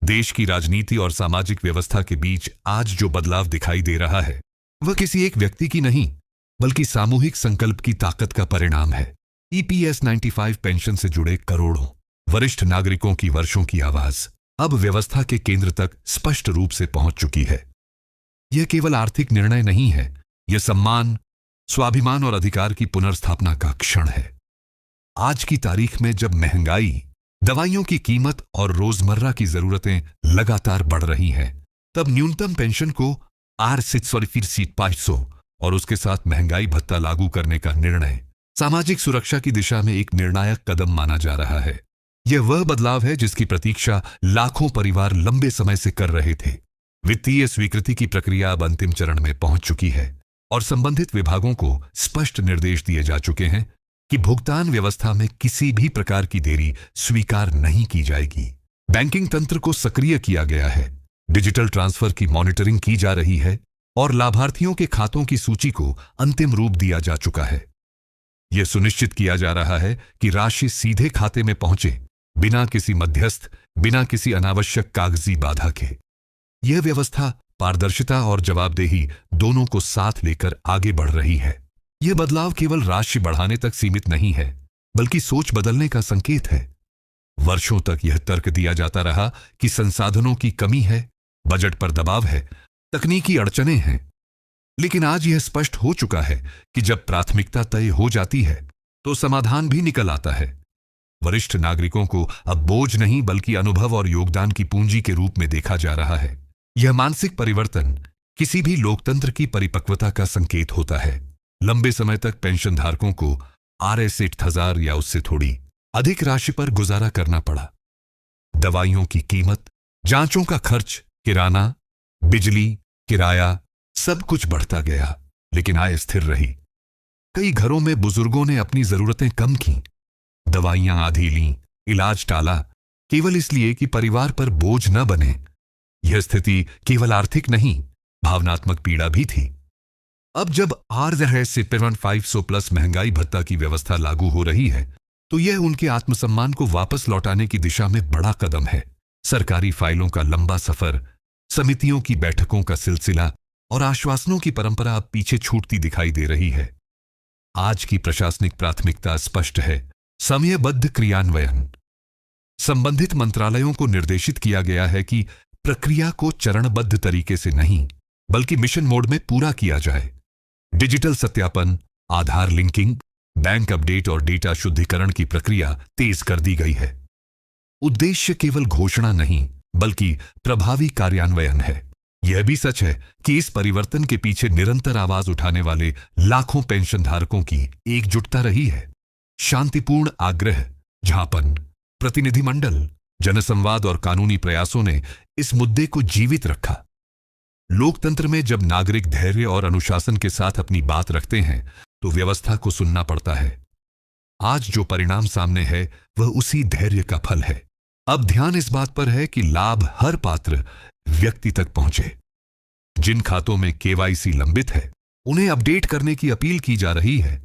देश की राजनीति और सामाजिक व्यवस्था के बीच आज जो बदलाव दिखाई दे रहा है वह किसी एक व्यक्ति की नहीं बल्कि सामूहिक संकल्प की ताकत का परिणाम है। EPS 95 पेंशन से जुड़े करोड़ों वरिष्ठ नागरिकों की वर्षों की आवाज अब व्यवस्था के केंद्र तक स्पष्ट रूप से पहुंच चुकी है। यह केवल आर्थिक निर्णय नहीं है, यह सम्मान, स्वाभिमान और अधिकार की पुनर्स्थापना का क्षण है। आज की तारीख में जब महंगाई, दवाइयों की कीमत और रोजमर्रा की जरूरतें लगातार बढ़ रही हैं, तब न्यूनतम पेंशन को R6 और उसके साथ महंगाई भत्ता लागू करने का निर्णय सामाजिक सुरक्षा की दिशा में एक निर्णायक कदम माना जा रहा है। यह वह बदलाव है जिसकी प्रतीक्षा लाखों परिवार लंबे समय से कर रहे थे। वित्तीय स्वीकृति की प्रक्रिया अब अंतिम चरण में पहुंच चुकी है और संबंधित विभागों को स्पष्ट निर्देश दिए जा चुके हैं कि भुगतान व्यवस्था में किसी भी प्रकार की देरी स्वीकार नहीं की जाएगी। बैंकिंग तंत्र को सक्रिय किया गया है, डिजिटल ट्रांसफर की मॉनिटरिंग की जा रही है और लाभार्थियों के खातों की सूची को अंतिम रूप दिया जा चुका है। यह सुनिश्चित किया जा रहा है कि राशि सीधे खाते में पहुंचे, बिना किसी मध्यस्थ, बिना किसी अनावश्यक कागजी बाधा के। यह व्यवस्था पारदर्शिता और जवाबदेही दोनों को साथ लेकर आगे बढ़ रही है। यह बदलाव केवल राशि बढ़ाने तक सीमित नहीं है, बल्कि सोच बदलने का संकेत है। वर्षों तक यह तर्क दिया जाता रहा कि संसाधनों की कमी है, बजट पर दबाव है, तकनीकी अड़चनें हैं। लेकिन आज यह स्पष्ट हो चुका है कि जब प्राथमिकता तय हो जाती है तो समाधान भी निकल आता है। वरिष्ठ नागरिकों को अब बोझ नहीं बल्कि अनुभव और योगदान की पूंजी के रूप में देखा जा रहा है। यह मानसिक परिवर्तन किसी भी लोकतंत्र की परिपक्वता का संकेत होता है। लंबे समय तक पेंशनधारकों को R6 या उससे थोड़ी अधिक राशि पर गुजारा करना पड़ा। दवाइयों की कीमत, जांचों का खर्च, किराना, बिजली, किराया, सब कुछ बढ़ता गया, लेकिन आय स्थिर रही। कई घरों में बुजुर्गों ने अपनी जरूरतें कम की, दवाइयां आधी लीं, इलाज टाला, केवल इसलिए कि परिवार पर बोझ न बने। यह स्थिति केवल आर्थिक नहीं, भावनात्मक पीड़ा भी थी। अब जब R6 प्लस महंगाई भत्ता की व्यवस्था लागू हो रही है, तो यह उनके आत्मसम्मान को वापस लौटाने की दिशा में बड़ा कदम है। सरकारी फाइलों का लंबा सफर, समितियों की बैठकों का सिलसिला और आश्वासनों की परंपरा अब पीछे छूटती दिखाई दे रही है। आज की प्रशासनिक प्राथमिकता स्पष्ट है, समयबद्ध क्रियान्वयन। संबंधित मंत्रालयों को निर्देशित किया गया है कि प्रक्रिया को चरणबद्ध तरीके से नहीं बल्कि मिशन मोड में पूरा किया जाए। डिजिटल सत्यापन, आधार लिंकिंग, बैंक अपडेट और डेटा शुद्धिकरण की प्रक्रिया तेज कर दी गई है। उद्देश्य केवल घोषणा नहीं बल्कि प्रभावी कार्यान्वयन है। यह भी सच है कि इस परिवर्तन के पीछे निरंतर आवाज उठाने वाले लाखों पेंशनधारकों की एकजुटता रही है। शांतिपूर्ण आग्रह, झापन, प्रतिनिधिमंडल, जनसंवाद और कानूनी प्रयासों ने इस मुद्दे को जीवित रखा। लोकतंत्र में जब नागरिक धैर्य और अनुशासन के साथ अपनी बात रखते हैं तो व्यवस्था को सुनना पड़ता है। आज जो परिणाम सामने है वह उसी धैर्य का फल है। अब ध्यान इस बात पर है कि लाभ हर पात्र व्यक्ति तक पहुंचे। जिन खातों में KYC लंबित है उन्हें अपडेट करने की अपील की जा रही है।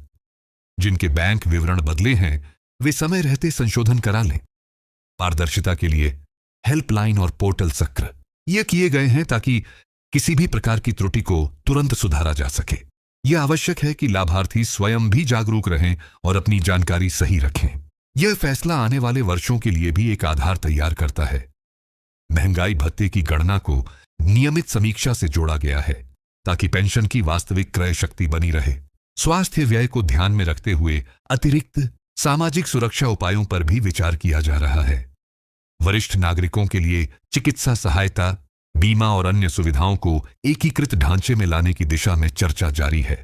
जिनके बैंक विवरण बदले हैं वे समय रहते संशोधन करा लें। पारदर्शिता के लिए हेल्पलाइन और पोर्टल सत्र ये किए गए हैं ताकि किसी भी प्रकार की त्रुटि को तुरंत सुधारा जा सके। यह आवश्यक है कि लाभार्थी स्वयं भी जागरूक रहें और अपनी जानकारी सही रखें। यह फैसला आने वाले वर्षों के लिए भी एक आधार तैयार करता है। महंगाई भत्ते की गणना को नियमित समीक्षा से जोड़ा गया है ताकि पेंशन की वास्तविक क्रय शक्ति बनी रहे। स्वास्थ्य व्यय को ध्यान में रखते हुए अतिरिक्त सामाजिक सुरक्षा उपायों पर भी विचार किया जा रहा है। वरिष्ठ नागरिकों के लिए चिकित्सा सहायता, बीमा और अन्य सुविधाओं को एकीकृत ढांचे में लाने की दिशा में चर्चा जारी है।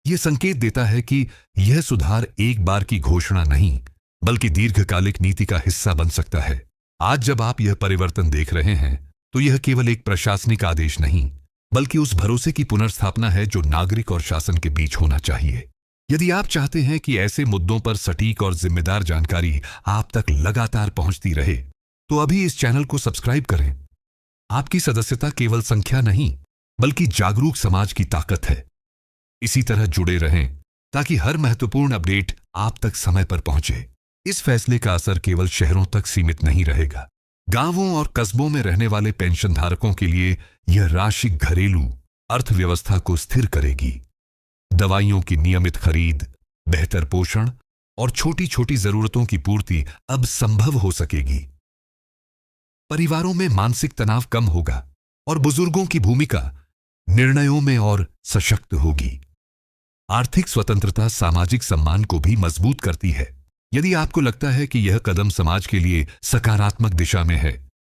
यह संकेत देता है कि यह सुधार एक बार की घोषणा नहीं बल्कि दीर्घकालिक नीति का हिस्सा बन सकता है। आज जब आप यह परिवर्तन देख रहे हैं तो यह केवल एक प्रशासनिक आदेश नहीं बल्कि उस भरोसे की पुनर्स्थापना है जो नागरिक और शासन के बीच होना चाहिए। यदि आप चाहते हैं कि ऐसे मुद्दों पर सटीक और जिम्मेदार जानकारी आप तक लगातार पहुंचती रहे तो अभी इस चैनल को सब्सक्राइब करें। आपकी सदस्यता केवल संख्या नहीं बल्कि जागरूक समाज की ताकत है। इसी तरह जुड़े रहें ताकि हर महत्वपूर्ण अपडेट आप तक समय पर पहुंचे। इस फैसले का असर केवल शहरों तक सीमित नहीं रहेगा। गांवों और कस्बों में रहने वाले पेंशन धारकों के लिए यह राशि घरेलू अर्थव्यवस्था को स्थिर करेगी। दवाइयों की नियमित खरीद, बेहतर पोषण और छोटी छोटी जरूरतों की पूर्ति अब संभव हो सकेगी। परिवारों में मानसिक तनाव कम होगा और बुजुर्गों की भूमिका निर्णयों में और सशक्त होगी। आर्थिक स्वतंत्रता सामाजिक सम्मान को भी मजबूत करती है। यदि आपको लगता है कि यह कदम समाज के लिए सकारात्मक दिशा में है,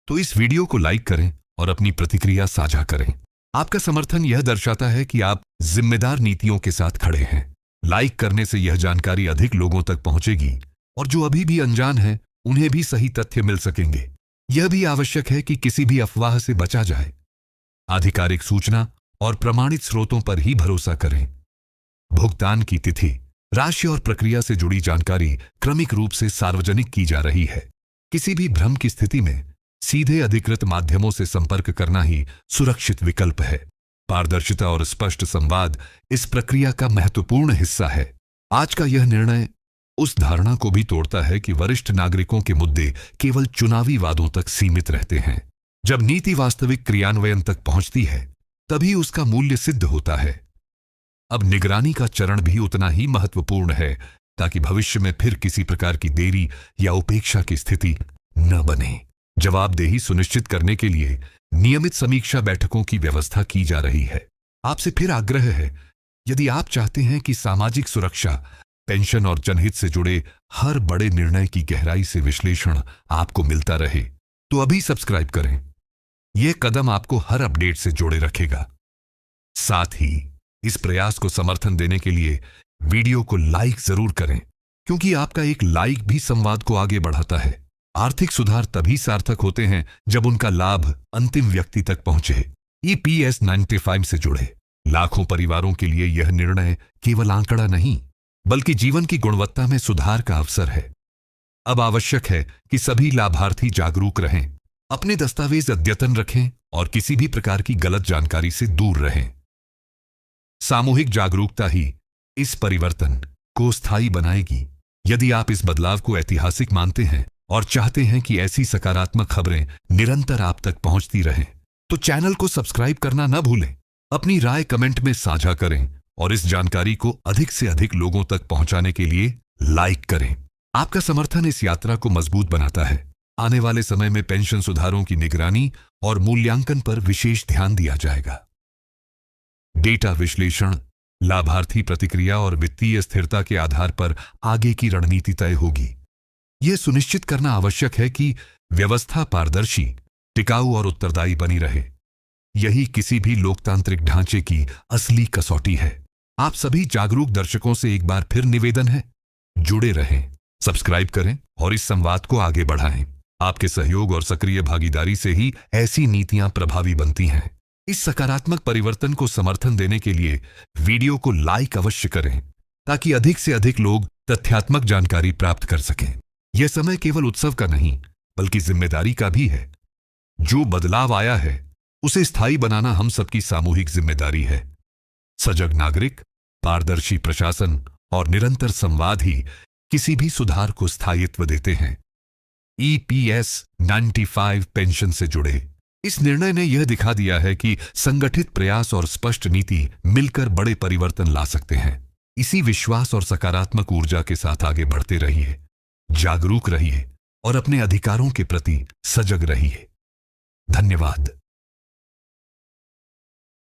तो इस वीडियो को लाइक करें और अपनी प्रतिक्रिया साझा करें। आपका समर्थन यह दर्शाता है कि आप जिम्मेदार नीतियों के साथ खड़े हैं। लाइक करने से यह जानकारी अधिक लोगों तक पहुंचेगी और जो अभी भी अनजान हैं, उन्हें भी सही तथ्य मिल सकेंगे। यह भी आवश्यक है कि किसी भी अफवाह से बचा जाए। आधिकारिक सूचना और प्रमाणित स्रोतों पर ही भरोसा करें। भुगतान की तिथि, राशि और प्रक्रिया से जुड़ी जानकारी क्रमिक रूप से सार्वजनिक की जा रही है। किसी भी भ्रम की स्थिति में सीधे अधिकृत माध्यमों से संपर्क करना ही सुरक्षित विकल्प है। पारदर्शिता और स्पष्ट संवाद इस प्रक्रिया का महत्वपूर्ण हिस्सा है। आज का यह निर्णय उस धारणा को भी तोड़ता है कि वरिष्ठ नागरिकों के मुद्दे केवल चुनावी वादों तक सीमित रहते हैं। जब नीति वास्तविक क्रियान्वयन तक पहुंचती है, तभी उसका मूल्य सिद्ध होता है। अब निगरानी का चरण भी उतना ही महत्वपूर्ण है, ताकि भविष्य में फिर किसी प्रकार की देरी या उपेक्षा की स्थिति न बने। जवाबदेही सुनिश्चित करने के लिए नियमित समीक्षा बैठकों की व्यवस्था की जा रही है। आपसे फिर आग्रह है, यदि आप चाहते हैं कि सामाजिक सुरक्षा, पेंशन और जनहित से जुड़े हर बड़े निर्णय की गहराई से विश्लेषण आपको मिलता रहे, तो अभी सब्सक्राइब करें। यह कदम आपको हर अपडेट से जोड़े रखेगा। साथ ही इस प्रयास को समर्थन देने के लिए वीडियो को लाइक जरूर करें, क्योंकि आपका एक लाइक भी संवाद को आगे बढ़ाता है। आर्थिक सुधार तभी सार्थक होते हैं जब उनका लाभ अंतिम व्यक्ति तक पहुंचे। EPS 95 से जुड़े लाखों परिवारों के लिए यह निर्णय केवल आंकड़ा नहीं, बल्कि जीवन की गुणवत्ता में सुधार का अवसर है। अब आवश्यक है कि सभी लाभार्थी जागरूक रहें, अपने दस्तावेज अद्यतन रखें और किसी भी प्रकार की गलत जानकारी से दूर रहें। सामूहिक जागरूकता ही इस परिवर्तन को स्थायी बनाएगी। यदि आप इस बदलाव को ऐतिहासिक मानते हैं और चाहते हैं कि ऐसी सकारात्मक खबरें निरंतर आप तक पहुंचती रहें, तो चैनल को सब्सक्राइब करना न भूलें। अपनी राय कमेंट में साझा करें और इस जानकारी को अधिक से अधिक लोगों तक पहुंचाने के लिए लाइक करें। आपका समर्थन इस यात्रा को मजबूत बनाता है। आने वाले समय में पेंशन सुधारों की निगरानी और मूल्यांकन पर विशेष ध्यान दिया जाएगा। डेटा विश्लेषण, लाभार्थी प्रतिक्रिया और वित्तीय स्थिरता के आधार पर आगे की रणनीति तय होगी। यह सुनिश्चित करना आवश्यक है कि व्यवस्था पारदर्शी, टिकाऊ और उत्तरदायी बनी रहे। यही किसी भी लोकतांत्रिक ढांचे की असली कसौटी है। आप सभी जागरूक दर्शकों से एक बार फिर निवेदन है, जुड़े रहें, सब्सक्राइब करें और इस संवाद को आगे बढ़ाएं। आपके सहयोग और सक्रिय भागीदारी से ही ऐसी नीतियां प्रभावी बनती हैं। इस सकारात्मक परिवर्तन को समर्थन देने के लिए वीडियो को लाइक अवश्य करें, ताकि अधिक से अधिक लोग तथ्यात्मक जानकारी प्राप्त कर सकें। यह समय केवल उत्सव का नहीं, बल्कि जिम्मेदारी का भी है। जो बदलाव आया है, उसे स्थायी बनाना हम सबकी सामूहिक जिम्मेदारी है। सजग नागरिक, पारदर्शी प्रशासन और निरंतर संवाद ही किसी भी सुधार को स्थायित्व देते हैं। EPS 95 पेंशन से जुड़े इस निर्णय ने यह दिखा दिया है कि संगठित प्रयास और स्पष्ट नीति मिलकर बड़े परिवर्तन ला सकते हैं। इसी विश्वास और सकारात्मक ऊर्जा के साथ आगे बढ़ते रहिए, जागरूक रहिए और अपने अधिकारों के प्रति सजग रहिए। धन्यवाद।